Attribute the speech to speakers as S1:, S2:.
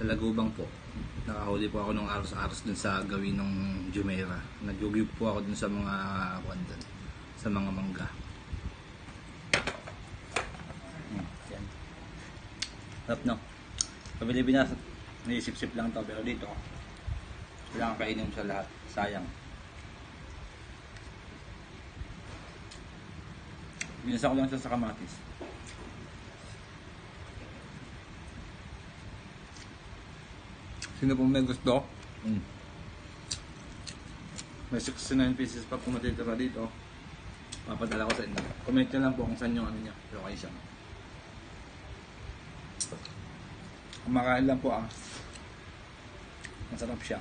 S1: Sa Lagubang po. Nakahuli po ako nung aros-aros dun sa gawin ng Jumeirah. Nag-yugib po ako dun sa mga kwandan, sa mga mangga. Yan. Sarap no? Sa Pilipinas, naisip-sip lang to, pero dito kailangan kainin mo sa lahat. Sayang. Binasa ko lang siya sa kamatis. Sino pong may gusto? May 69 pieces pa kung matitira dito. Papadala ko sa inyo. Comment nyo lang po kung saan yung ano niya. Location. Kumakain lang po ah. Masarap siya.